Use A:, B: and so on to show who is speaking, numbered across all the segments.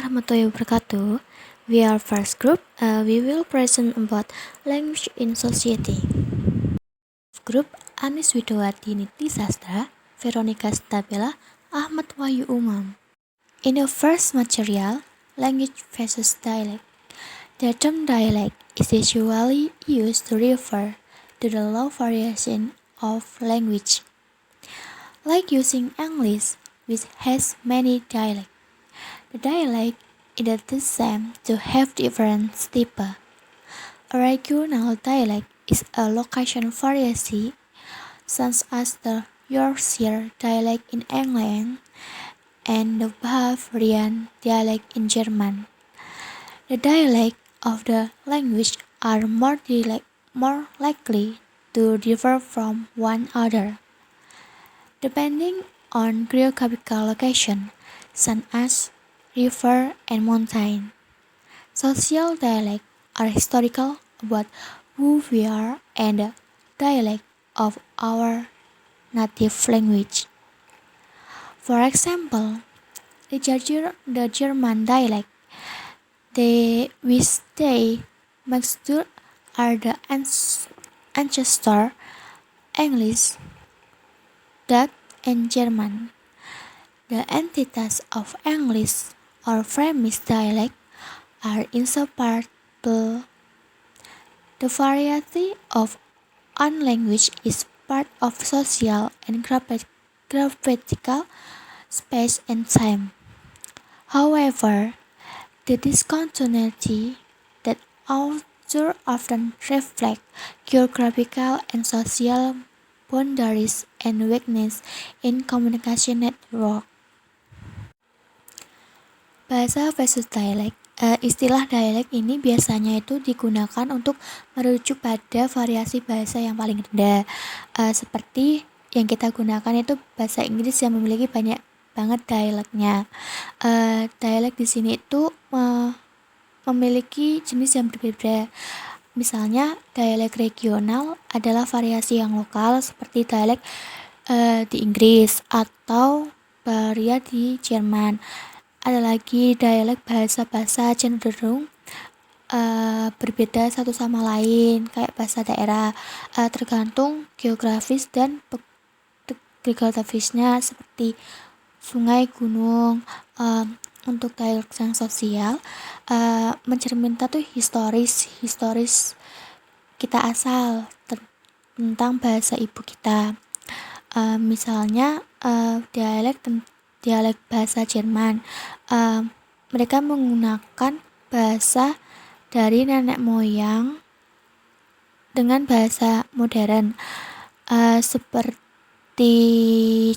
A: warahmatullahi wabarakatuh. We are first group. We will present about language in society. Group Anis Widowati Niti Sastra, Veronica Stabela, Ahmad Wahyu Umam. In the first material, language versus dialect. The term dialect is usually used to refer to the low variation of language, like using English, which has many dialects. The dialect is the same to have different types. A regional dialect is a location variety, such as the Yorkshire dialect in England and the Bavarian dialect in German. The dialects of the language are more likely to differ from one another, depending on geographical location, such as river and mountain. Social dialects are historical about who we are and the dialect of our native language. For example, the German dialect, which they mixture are the ancestor English, Dutch, and German. The entities of English or Flemish dialect are inseparable. The variety of one language is part of social and grammatical space and time. However, the discontinuity that authors often reflect geographical and social boundaries and weakness in communication network. Bahasa versus dialek. Istilah dialek ini biasanya itu digunakan untuk merujuk pada variasi bahasa yang paling rendah. Seperti yang kita gunakan itu bahasa Inggris yang memiliki banyak banget dialeknya. Dialek di sini itu memiliki jenis yang berbeda. Misalnya dialek regional adalah variasi yang lokal seperti dialek di Inggris atau Bavaria di Jerman. Ada lagi dialek bahasa-bahasa cenderung berbeda satu sama lain, kayak bahasa daerah, tergantung geografis dan geografisnya seperti sungai, gunung. Untuk dialek yang sosial, mencerminkan tuh historis kita asal tentang bahasa ibu kita. Misalnya dialek bahasa Jerman, mereka menggunakan bahasa dari nenek moyang dengan bahasa modern, seperti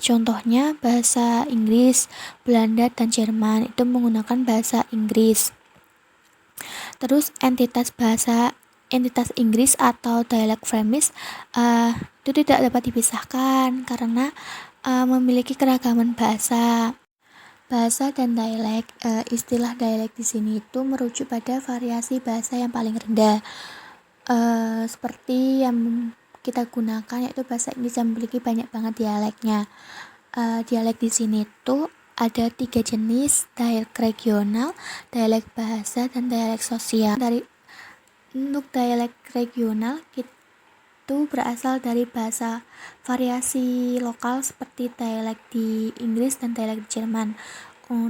A: contohnya bahasa Inggris, Belanda, dan Jerman itu menggunakan bahasa Inggris. Terus entitas Inggris atau dialek Flemish itu tidak dapat dipisahkan karena memiliki keragaman bahasa dan dialek. Istilah dialek di sini itu merujuk pada variasi bahasa yang paling rendah, seperti yang kita gunakan yaitu bahasa Inggris yang memiliki banyak banget dialeknya. Dialek di sini tuh ada 3 jenis: dialek regional, dialek bahasa, dan dialek sosial. Untuk dialek regional itu berasal dari bahasa variasi lokal seperti dialek di Inggris dan dialek di Jerman.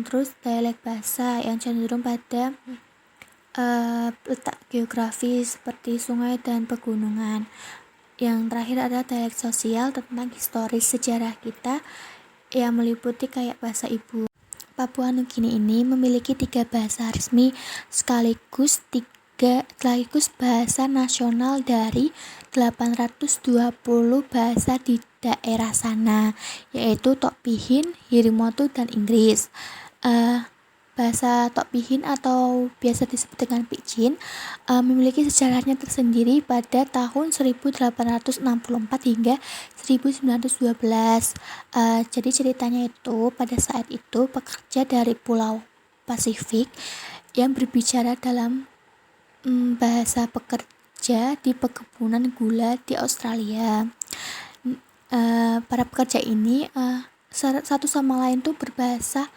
A: Terus dialek bahasa yang cenderung pada letak geografis seperti sungai dan pegunungan. Yang terakhir adalah dialek sosial tentang historis sejarah kita yang meliputi kayak bahasa ibu. Papua Nugini ini memiliki 3 bahasa resmi sekaligus bahasa nasional dari 820 bahasa di daerah sana, yaitu Tok Pihin, Harimatu, dan Inggris. Bahasa Tok Pihin atau biasa disebut dengan Pidgin memiliki sejarahnya tersendiri pada tahun 1864 hingga 1912. Jadi ceritanya itu pada saat itu pekerja dari Pulau Pasifik yang berbicara dalam bahasa pekerja di perkebunan gula di Australia. Para pekerja ini satu sama lain tuh berbahasa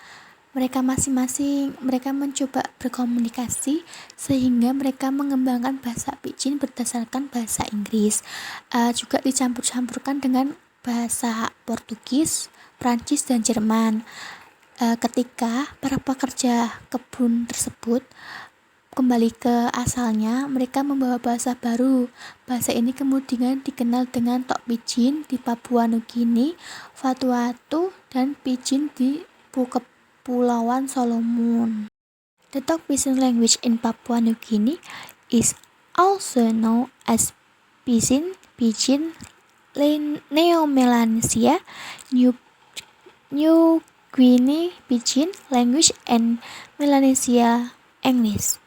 A: mereka masing-masing. Mereka mencoba berkomunikasi sehingga mereka mengembangkan bahasa Pidgin berdasarkan bahasa Inggris. Juga dicampur-campurkan dengan bahasa Portugis, Prancis, dan Jerman. Ketika para pekerja kebun tersebut kembali ke asalnya, mereka membawa bahasa baru. Bahasa ini kemudian dikenal dengan Tok Pidgin di Papua Nugini, Vanuatu, dan Pidgin di Kepulauan Solomon. The Tok Pisin language in Papua New Guinea is also known as Pidgin, Neo-Melanesia, New Guinea Pidgin language, and Melanesia English.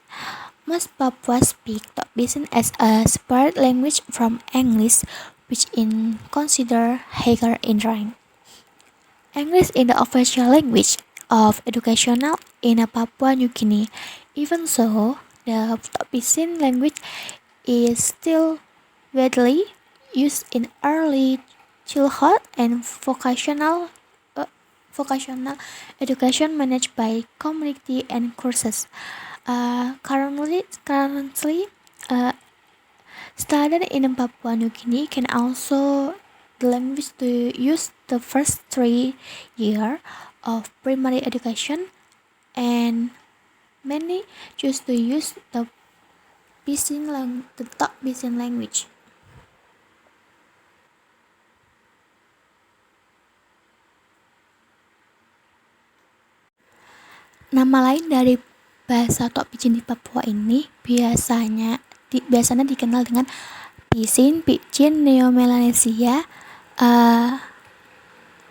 A: Most Papuans speak Tok Pisin as a separate language from English, which is considered higher in rank. English is the official language of educational in Papua New Guinea. Even so, the Tok Pisin language is still widely used in early childhood and vocational education managed by community and courses. Currently, studied in Papua New Guinea can also the language to use the first 3 years of primary education, and many choose to use the Tok Pisin language. Nama lain dari bahasa Tok Pisin di Papua ini biasanya dikenal dengan Pisin, Pidgin, Neo-Melanesia,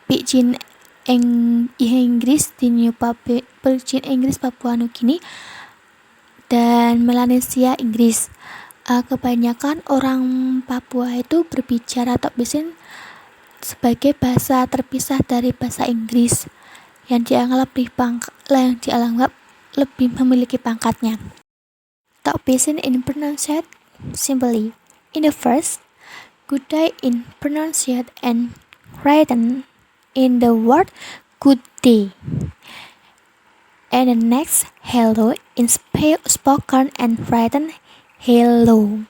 A: Pidgin Inggris di Pidgin Inggris Papua Nugini, dan Melanesia Inggris. Kebanyakan orang Papua itu berbicara Tok Pisin sebagai bahasa terpisah dari bahasa Inggris yang dianggap lebih memiliki pangkatnya. Tok Pisin in pronounced simply. In the first, good day in pronounced and written in the word good day. And the next, hello in spoken and written hello.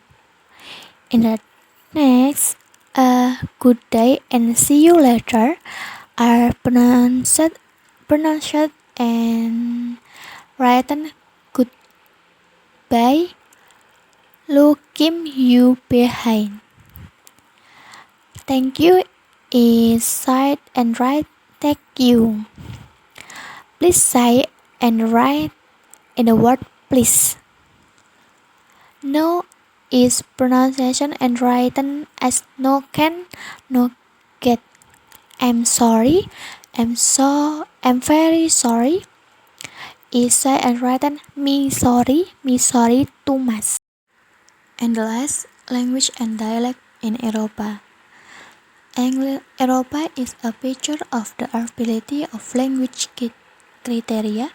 A: In the next, good day and see you later are pronounced and written goodbye, looking you behind. Thank you is said and write thank you. Please say and write in the word please. No is pronunciation and written as no can, no get. I'm sorry, I'm very sorry is said and written me sorry too much. And the last, language and dialect in Europa. Europa is a picture of the ability of language criteria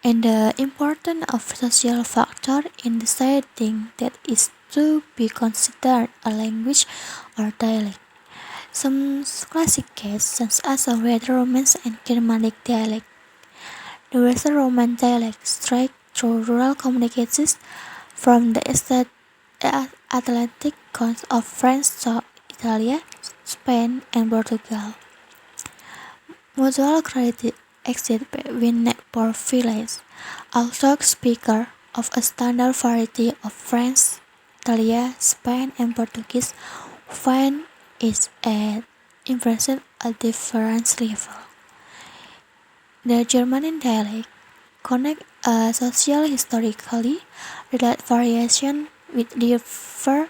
A: and the importance of social factor in deciding that is to be considered a language or dialect. Some classic cases such as the Western Romance and Germanic dialect. The Western Romance dialect strikes through rural communications from the Atlantic coast of France to Italy, Spain, and Portugal. Mutual credit exists between neighbor villages. Also, speakers of a standard variety of French, Italian, Spain, and Portuguese find it at impressive a different level. The German dialect connect a social historically related variation which differ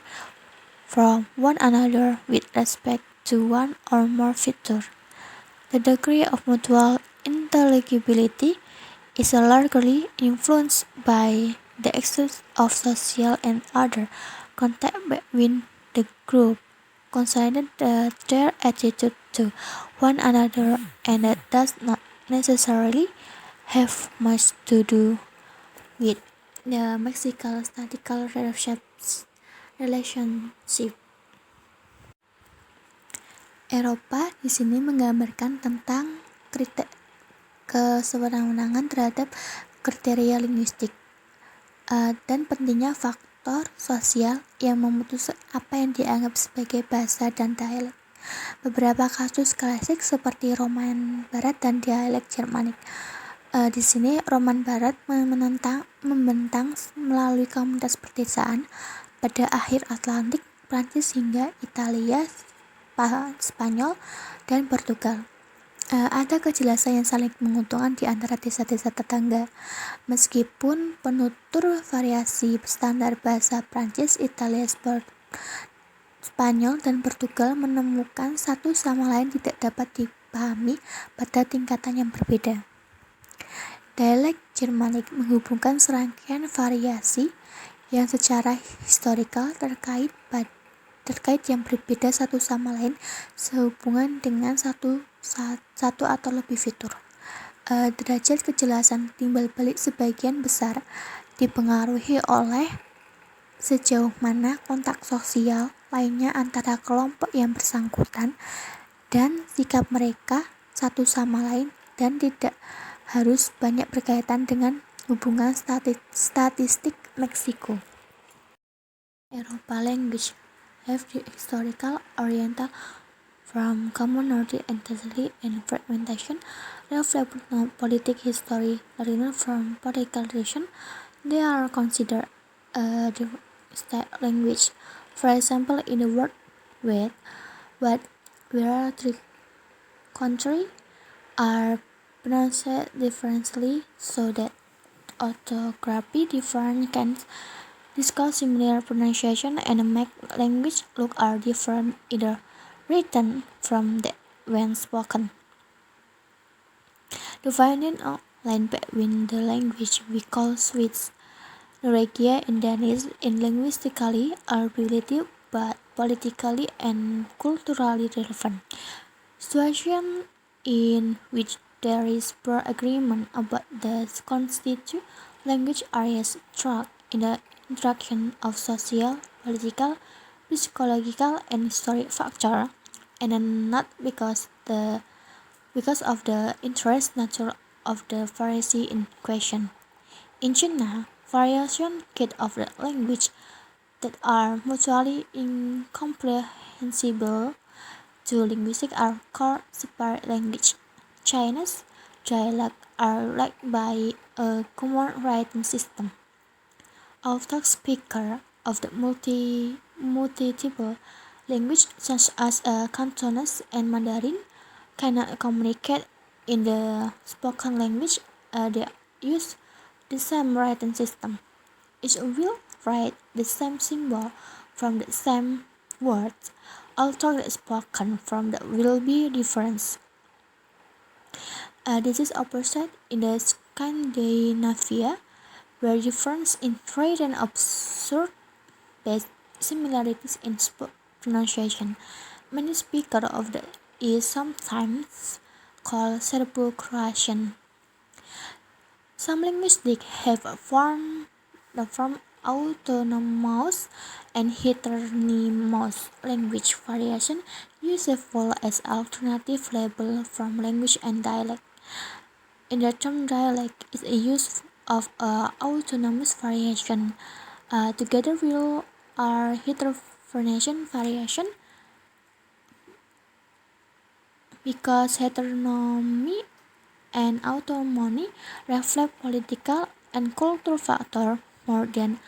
A: from one another with respect to one or more features. The degree of mutual intelligibility is largely influenced by the excess of social and other contact between the group, considering their attitude to one another, and that does not necessarily have much to do with the lexical-statistical relationship. Eropa di sini menggambarkan tentang kesewenang-wenangan terhadap kriteria linguistik, dan pentingnya faktor sosial yang memutuskan apa yang dianggap sebagai bahasa dan dialek. Beberapa kasus klasik seperti Roman Barat dan dialek Jermanik. Di sini Roman Barat membentang melalui komunitas pedesaan pada akhir Atlantik, Prancis hingga Italia, Spanyol, dan Portugal. Ada kejelasan yang saling menguntungkan di antara desa-desa tetangga. Meskipun penutur variasi standar bahasa Prancis, Italia, Spanyol, dan Portugal menemukan satu sama lain tidak dapat dipahami pada tingkatan yang berbeda. Dialek Jermanik menghubungkan serangkaian variasi yang secara historikal terkait yang berbeda satu sama lain sehubungan dengan satu atau lebih fitur. Derajat kejelasan timbal balik sebagian besar dipengaruhi oleh sejauh mana kontak sosial lainnya antara kelompok yang bersangkutan dan sikap mereka satu sama lain, dan tidak harus banyak berkaitan dengan hubungan statistik Meksiko. Eropa language have the historical oriental from commonality entirely and fragmentation, reflect politic history, learning from political tradition. They are considered a state language. For example, in the word where three countries are pronounced differently so that orthography different can discuss similar pronunciation and make language look are different either written from that when spoken. The finding of line between the language we call Swiss, Norwegian, and Danish in linguistically are relative but politically and culturally relevant. Situation in which there is broad agreement about the constituent language areas track in the interaction of social, political, psychological, and historic factors, and not because of the interest nature of the variety in question. In China, variation kit of the language that are mutually incomprehensible to linguistics are called separate language. Chinese dialects are linked by a common writing system. Author speakers of the multiple language such as Cantonese and Mandarin cannot communicate in the spoken language. They use the same writing system. Each will write the same symbol from the same words, although the spoken form will be different. This is opposite in the Scandinavia, where difference in trade and observed best similarities in pronunciation. Many speakers of the is sometimes called Serbo-Croatian. Some linguistics have formed the form autonomous and heteronymous language variation, useful as alternative label from language and dialect. In the term dialect is a use of autonomous variation. Together will are heterophonation variation, because heteronomy and autonomy reflect political and cultural factors more than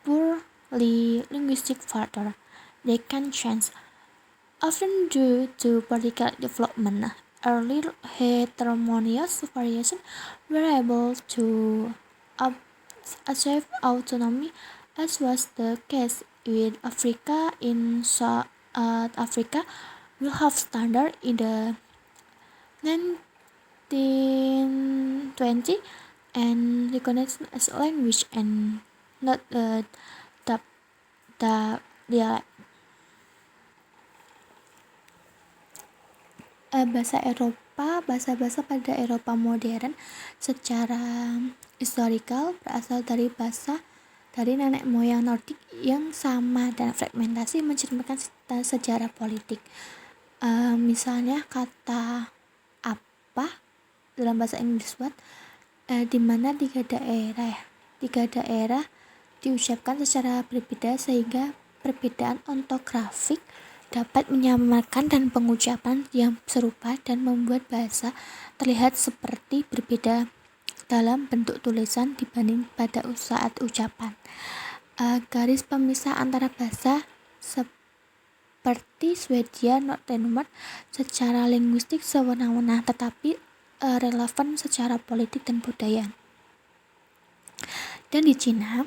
A: purely linguistic factors. They can change, often due to political development. Early heteronomous variations were able to achieve autonomy, as was the case with Africa. In South Africa, we have standard in the 1920 and recognized as a language and not a dialect. Bahasa-bahasa pada Eropa modern secara historikal berasal dari bahasa dari nenek moyang Nordik yang sama dan fragmentasi mencerminkan sejarah politik. Misalnya kata apa dalam bahasa Inggris word, di mana tiga daerah diucapkan secara berbeda sehingga perbedaan ortografik dapat menyamarkan dan pengucapan yang serupa dan membuat bahasa terlihat seperti berbeda dalam bentuk tulisan dibanding pada saat ucapan. Garis pemisah antara bahasa seperti Swedia Denmark secara linguistik sewenang-wenang tetapi relevan secara politik dan budaya. Dan di Cina,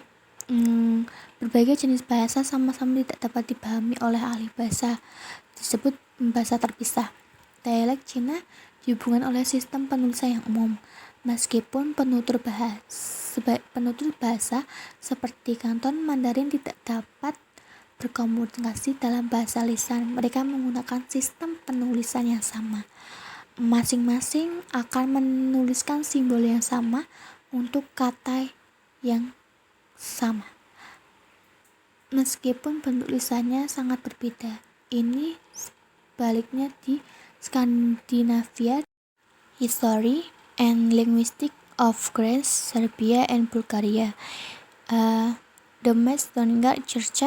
A: berbagai jenis bahasa sama-sama tidak dapat dipahami oleh ahli bahasa, disebut bahasa terpisah. Dialek Cina dihubungkan oleh sistem penulisan yang umum, meskipun penutur bahasa seperti Kanton Mandarin tidak dapat berkomunikasi dalam bahasa lisan. Mereka menggunakan sistem penulisan yang sama. Masing-masing akan menuliskan simbol yang sama untuk kata yang sama, meskipun bentuk lisannya sangat berbeda. Ini sebaliknya di Skandinavia. History and Linguistics of Greece, Serbia, and Bulgaria. The Macedonia Church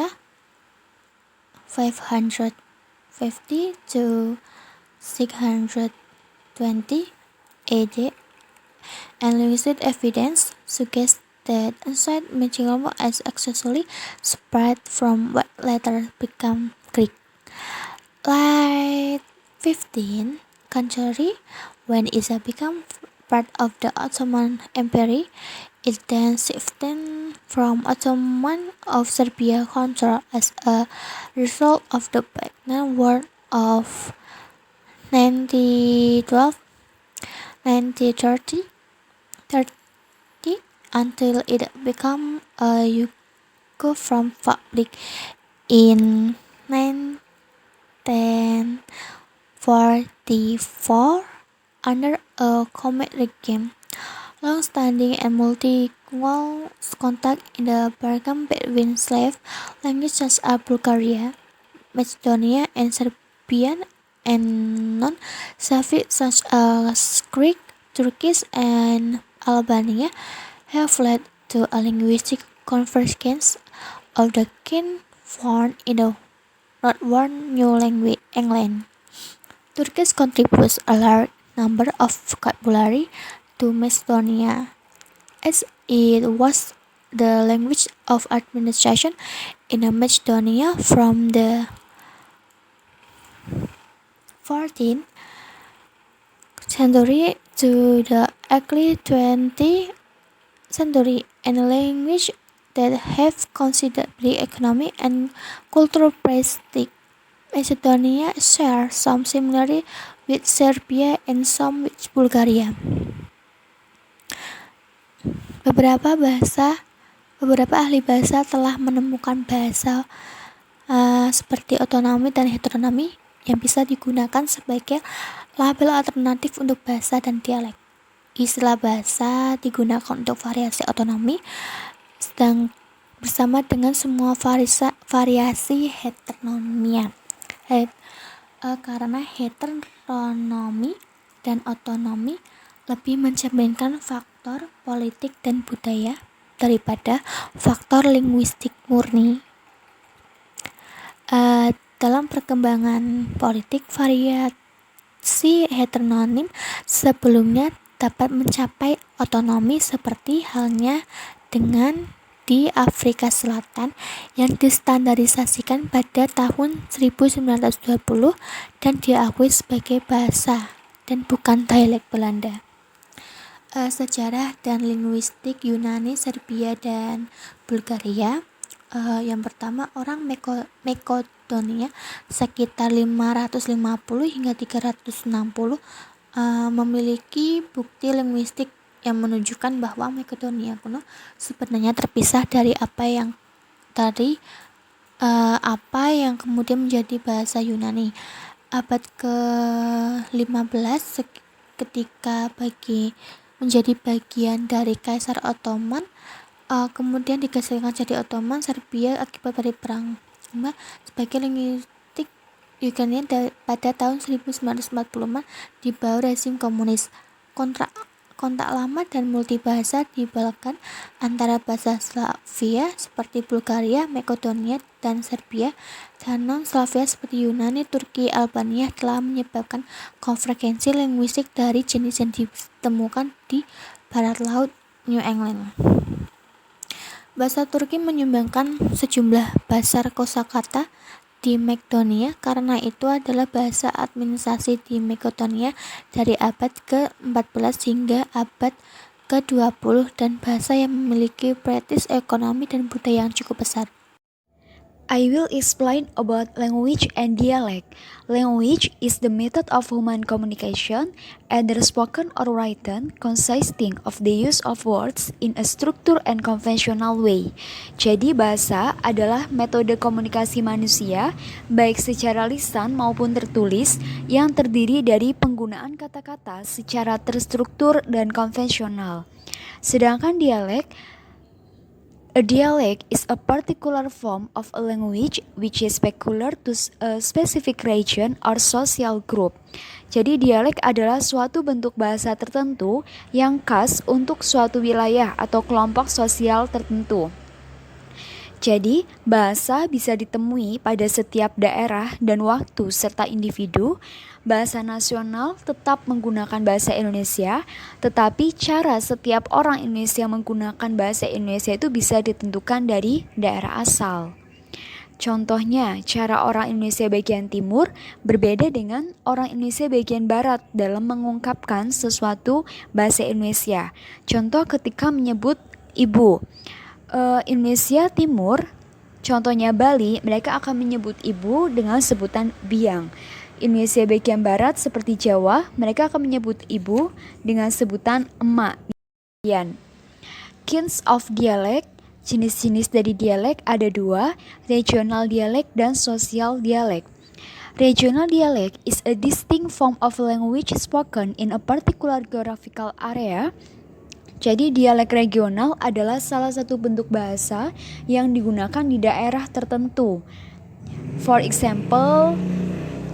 A: 550 to 620 AD, and linguistic evidence suggests that ancient Mycenaean has actually spread from what later became Greek. Late 15th century, when Isa became part of the Ottoman Empire, it then shifted from Ottoman of Serbia control as a result of the Balkan War of 1912-1930 until it became a Yugoslav republic in 1944 under a communist regime. Long-standing and multilingual contact in the Balkans between Slav languages such as Bulgaria, Macedonia, and Serbian, and non-Slavic such as Greek, Turkish, and Albania have led to a linguistic convergence of the kind found in the northern New England. Turkish contributes a large number of vocabulary to Macedonia, as it was the language of administration in Macedonia from the 14th century to the early 20th century, and a language that have considerably economic and cultural prestige. Macedonia shares some similarity with Serbia and some with Bulgaria. Beberapa ahli bahasa telah menemukan bahasa seperti otonomi dan heteronomi yang bisa digunakan sebagai label alternatif untuk bahasa dan dialek. Istilah bahasa digunakan untuk variasi otonomi, sedang bersama dengan semua variasi heteronomia. Karena heteronomi dan otonomi lebih mencerminkan faktor politik dan budaya daripada faktor linguistik murni. Dalam perkembangan politik, variasi heteronim sebelumnya dapat mencapai otonomi seperti halnya dengan di Afrika Selatan yang distandarisasikan pada tahun 1920 dan diakui sebagai bahasa dan bukan dialek Belanda. Sejarah dan linguistik Yunani, Serbia, dan Bulgaria. Yang pertama, orang Makedonia sekitar 550 hingga 360 memiliki bukti linguistik yang menunjukkan bahwa Makedonia kuno sebenarnya terpisah dari apa yang kemudian menjadi bahasa Yunani. Abad ke-15 ketika menjadi bagian dari Kaisar Ottoman, kemudian digeserkan jadi Ottoman Serbia akibat dari perang sebagai linguistik Yunani pada tahun 1940 di bawah rezim komunis. kontak lama dan multibahasa di Balkan antara bahasa Slavia seperti Bulgaria, Makedonia, dan Serbia, dan non-Slavia seperti Yunani, Turki, Albania telah menyebabkan konvergensi linguistik dari jenis yang ditemukan di barat laut New England. Bahasa Turki menyumbangkan sejumlah besar kosakata di Makedonia, karena itu adalah bahasa administrasi di Makedonia dari abad ke-14 hingga abad ke-20 dan bahasa yang memiliki praktis ekonomi dan budaya yang cukup besar.
B: I will explain about language and dialect. Language is the method of human communication, either spoken or written, consisting of the use of words in a structured and conventional way. Jadi bahasa adalah metode komunikasi manusia, baik secara lisan maupun tertulis, yang terdiri dari penggunaan kata-kata secara terstruktur dan konvensional. Sedangkan a dialect is a particular form of a language which is peculiar to a specific region or social group. Jadi dialek adalah suatu bentuk bahasa tertentu yang khas untuk suatu wilayah atau kelompok sosial tertentu. Jadi, bahasa bisa ditemui pada setiap daerah dan waktu serta individu. Bahasa nasional tetap menggunakan bahasa Indonesia, tetapi cara setiap orang Indonesia menggunakan bahasa Indonesia itu bisa ditentukan dari daerah asal. Contohnya, cara orang Indonesia bagian timur berbeda dengan orang Indonesia bagian barat dalam mengungkapkan sesuatu bahasa Indonesia. Contoh ketika menyebut ibu. Indonesia Timur, contohnya Bali, mereka akan menyebut ibu dengan sebutan biang. Indonesia bagian barat seperti Jawa, mereka akan menyebut ibu dengan sebutan emak. Kinds of dialect, jenis-jenis dari dialek ada dua, regional dialect dan social dialect. Regional dialect is a distinct form of language spoken in a particular geographical area. Jadi dialek regional adalah salah satu bentuk bahasa yang digunakan di daerah tertentu. For example,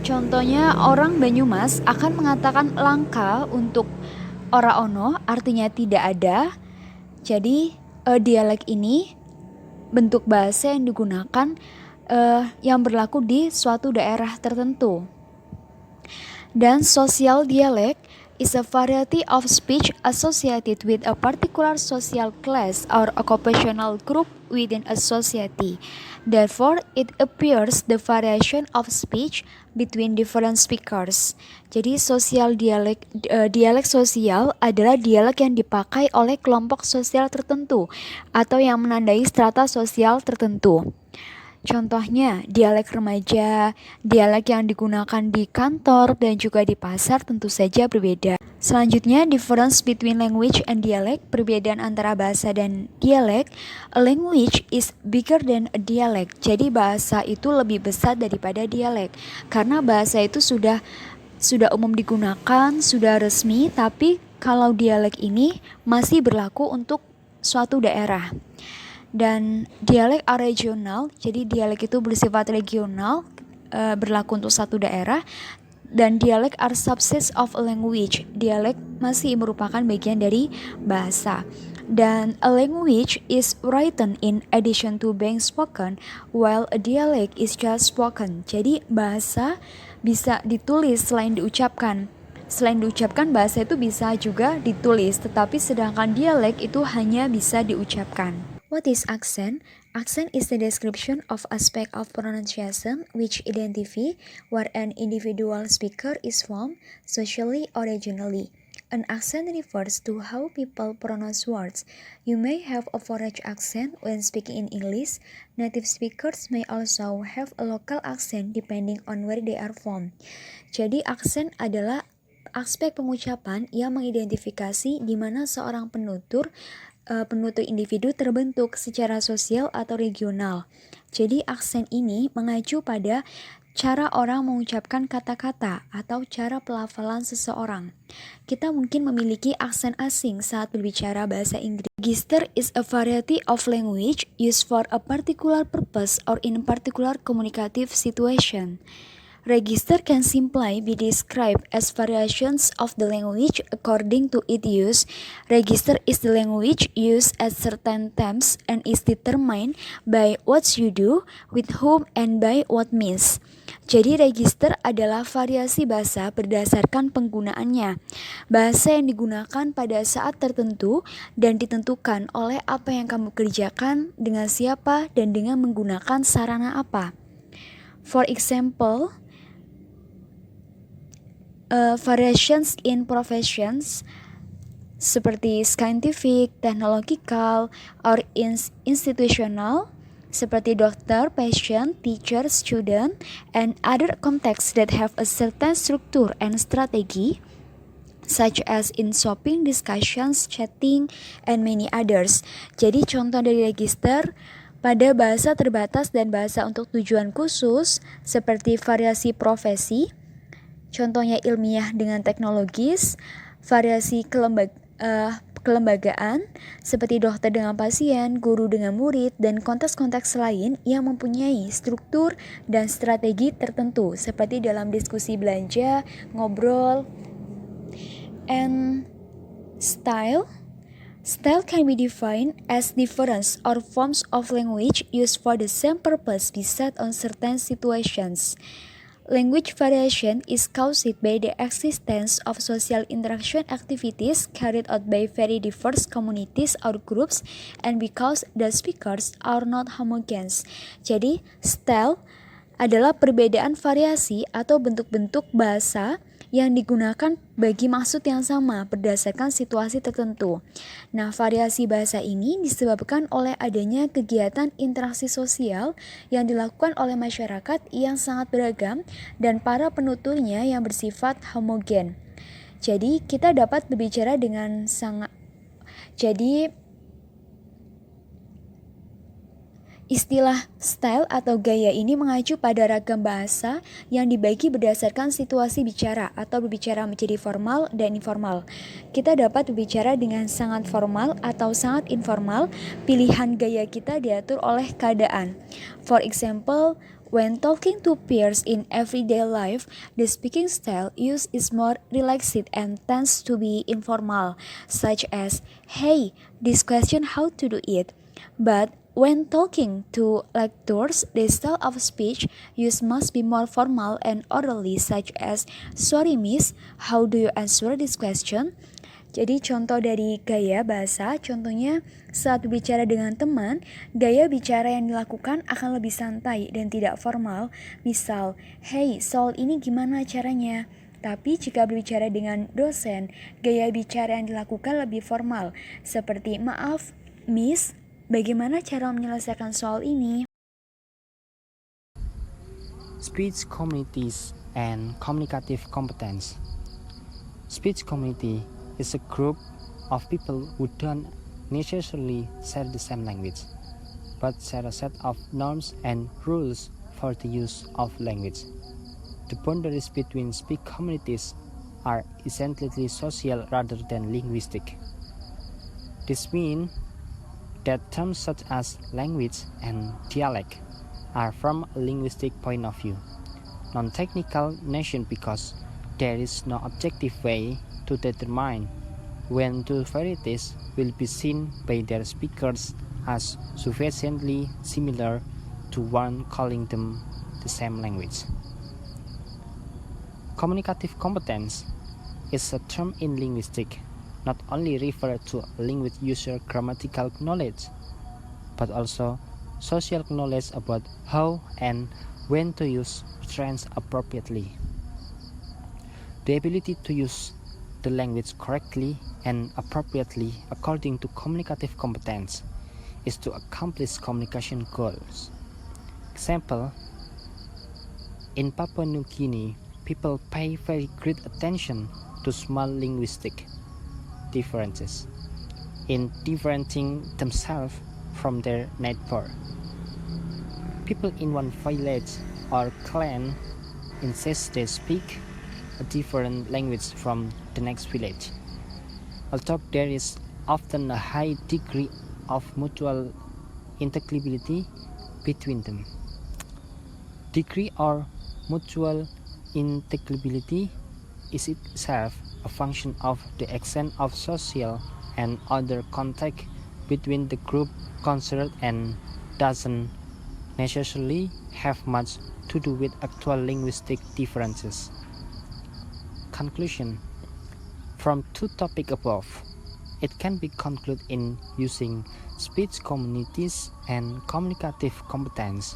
B: contohnya orang Banyumas akan mengatakan langka untuk ora ono, artinya tidak ada. Jadi dialek ini bentuk bahasa yang digunakan yang berlaku di suatu daerah tertentu. Dan social dialect is a variety of speech associated with a particular social class or occupational group within a society. Therefore, it appears the variation of speech between different speakers. Jadi dialek sosial adalah dialek yang dipakai oleh kelompok sosial tertentu atau yang menandai strata sosial tertentu. Contohnya, dialek remaja, dialek yang digunakan di kantor dan juga di pasar tentu saja berbeda. Selanjutnya, difference between language and dialect, perbedaan antara bahasa dan dialek. A language is bigger than a dialect. Jadi bahasa itu lebih besar daripada dialek. Karena bahasa itu sudah umum digunakan, sudah resmi, tapi kalau dialek ini masih berlaku untuk suatu daerah. Dan dialek are regional, jadi dialek itu bersifat regional, berlaku untuk satu daerah. Dan dialek are subsets of a language, dialek masih merupakan bagian dari bahasa. Dan a language is written in addition to being spoken, while a dialect is just spoken. Jadi bahasa bisa ditulis selain diucapkan. Selain diucapkan, bahasa itu bisa juga ditulis, tetapi sedangkan dialek itu hanya bisa diucapkan. What is accent? Accent is the description of aspect of pronunciation which identify where an individual speaker is from, socially or regionally. An accent refers to how people pronounce words. You may have a foreign accent when speaking in English. Native speakers may also have a local accent depending on where they are from. Jadi aksen adalah aspek pengucapan yang mengidentifikasi di mana seorang penutur individu terbentuk secara sosial atau regional. Jadi aksen ini mengacu pada cara orang mengucapkan kata-kata atau cara pelafalan seseorang. Kita mungkin memiliki aksen asing saat berbicara bahasa Inggris. Register is a variety of language used for a particular purpose or in a particular communicative situation. Register can simply be described as variations of the language according to its use. Register is the language used at certain times and is determined by what you do, with whom, and by what means. Jadi register adalah variasi bahasa berdasarkan penggunaannya. Bahasa yang digunakan pada saat tertentu dan ditentukan oleh apa yang kamu kerjakan, dengan siapa, dan dengan menggunakan sarana apa. For example, variations in professions seperti scientific, technological, or institutional seperti dokter, patient, teacher, student, and other contexts that have a certain structure and strategy such as in shopping, discussions, chatting, and many others. Jadi contoh dari register pada bahasa terbatas dan bahasa untuk tujuan khusus seperti variasi profesi, contohnya ilmiah dengan teknologis, variasi kelembagaan seperti dokter dengan pasien, guru dengan murid, dan konteks-konteks lain yang mempunyai struktur dan strategi tertentu seperti dalam diskusi belanja, ngobrol, and style. Style can be defined as difference or forms of language used for the same purpose based on certain situations. Language variation is caused by the existence of social interaction activities carried out by very diverse communities or groups and because the speakers are not homogeneous. Jadi, style adalah perbedaan variasi atau bentuk-bentuk bahasa yang digunakan bagi maksud yang sama berdasarkan situasi tertentu. Nah, variasi bahasa ini disebabkan oleh adanya kegiatan interaksi sosial yang dilakukan oleh masyarakat yang sangat beragam dan para penuturnya yang bersifat homogen. Jadi, kita dapat berbicara dengan istilah style atau gaya ini mengacu pada ragam bahasa yang dibagi berdasarkan situasi bicara atau berbicara menjadi formal dan informal. Kita dapat berbicara dengan sangat formal atau sangat informal. Pilihan gaya kita diatur oleh keadaan. For example, when talking to peers in everyday life, the speaking style used is more relaxed and tends to be informal, such as, "Hey, this question how to do it?" But when talking to lecturers, the style of speech used must be more formal and orderly, such as, "Sorry miss, how do you answer this question?" Jadi contoh dari gaya bahasa, contohnya saat berbicara dengan teman, gaya bicara yang dilakukan akan lebih santai dan tidak formal. Misal, "Hey, soal ini gimana caranya?" Tapi jika berbicara dengan dosen, gaya bicara yang dilakukan lebih formal, seperti, "Maaf, miss, bagaimana cara menyelesaikan soal ini?"
C: Speech communities and communicative competence. Speech community is a group of people who don't necessarily share the same language, but share a set of norms and rules for the use of language. The boundaries between speech communities are essentially social rather than linguistic. This means that terms such as language and dialect are from a linguistic point of view non-technical notion because there is no objective way to determine when two varieties will be seen by their speakers as sufficiently similar to one calling them the same language. Communicative competence is a term in linguistics not only refer to language user grammatical knowledge, but also social knowledge about how and when to use tense appropriately. The ability to use the language correctly and appropriately according to communicative competence is to accomplish communication goals. Example, in Papua New Guinea, people pay very great attention to small linguistic differences in differentiating themselves from their neighbor. People in one village or clan insist they speak a different language from the next village, although there is often a high degree of mutual intelligibility between them. Degree or mutual intelligibility is itself a function of the extent of social and other contact between the group concerned and doesn't necessarily have much to do with actual linguistic differences. Conclusion. From two topics above, it can be concluded in using speech communities and communicative competence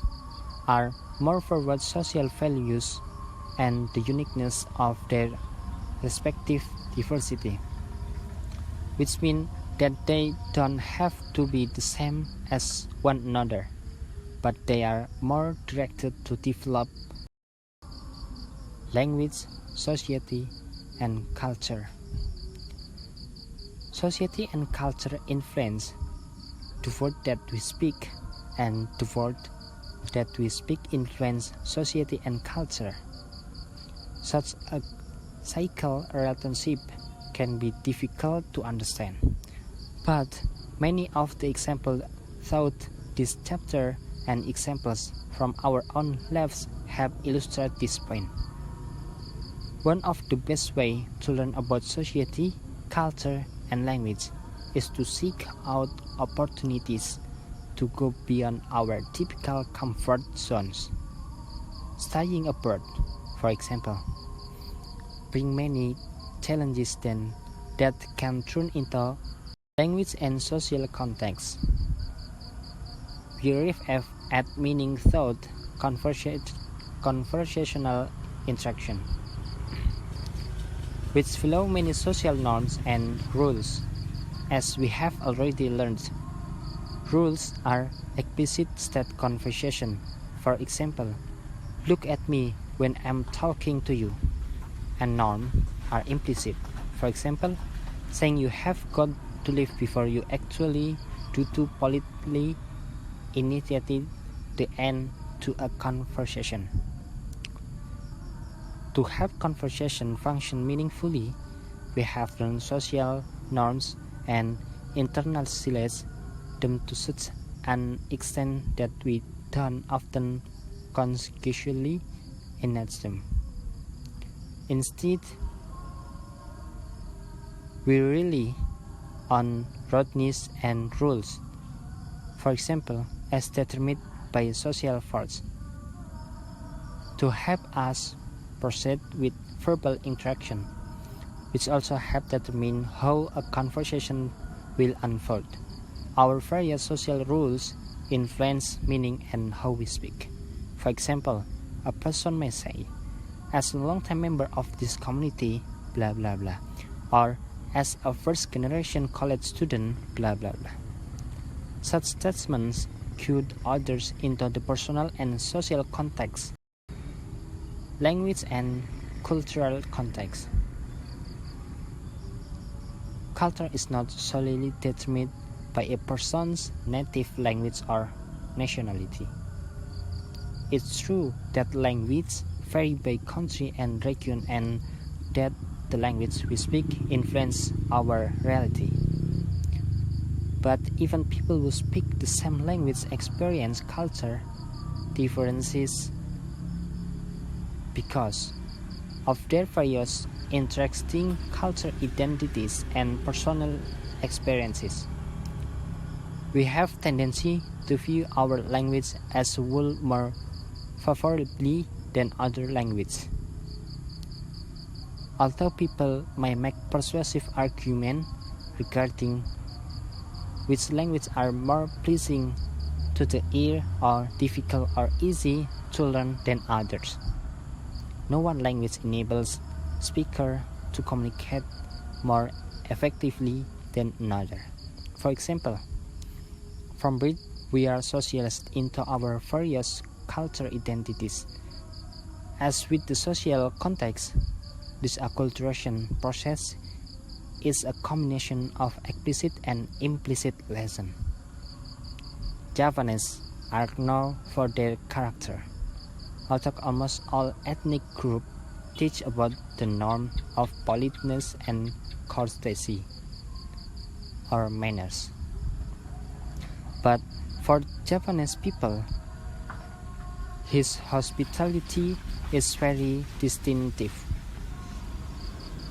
C: are more forward social values and the uniqueness of their respective diversity, which means that they don't have to be the same as one another, but they are more directed to develop language, society, and culture. Society and culture influence the word that we speak, and the word that we speak influence society and culture. Such a cycle relationship can be difficult to understand, but many of the examples throughout this chapter and examples from our own lives have illustrated this point. One of the best ways to learn about society, culture, and language is to seek out opportunities to go beyond our typical comfort zones. Studying abroad, for example, brings many challenges that can turn into language and social context. We arrive at meaning thought conversational interaction, which follow many social norms and rules. As we have already learned, rules are explicit state conversation. For example, look at me when I'm talking to you. And norms are implicit. For example, saying you have got to leave before you actually do to politely initiate the end to a conversation. To have conversation function meaningfully, we have learned social norms and internalize them to such an extent that we don't often consciously enact them. Instead, we rely on routines and rules, for example, as determined by social force, to help us proceed with verbal interaction, which also help determine how a conversation will unfold. Our various social rules influence meaning and how we speak. For example, a person may say, as a long-time member of this community, blah blah blah, or as a first-generation college student, blah blah blah. Such statements cued others into the personal and social context, language and cultural context. Culture is not solely determined by a person's native language or nationality. It's true that language vary by country and region, and that the language we speak influence our reality. But even people who speak the same language experience culture differences because of their various interesting cultural identities and personal experiences. We have tendency to view our language as a whole more favorably than other languages. Although people may make persuasive arguments regarding which language are more pleasing to the ear or difficult or easy to learn than others, no one language enables speaker to communicate more effectively than another. For example, from birth we are socialized into our various cultural identities. As with the social context, this acculturation process is a combination of explicit and implicit lessons. Javanese are known for their character, although almost all ethnic groups teach about the norm of politeness and courtesy or manners. But for Japanese people, His hospitality is very distinctive.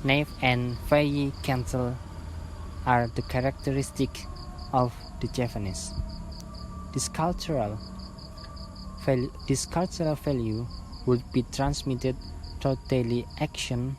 C: Knave and very gentle are the characteristics of the Japanese. This cultural value would be transmitted through daily action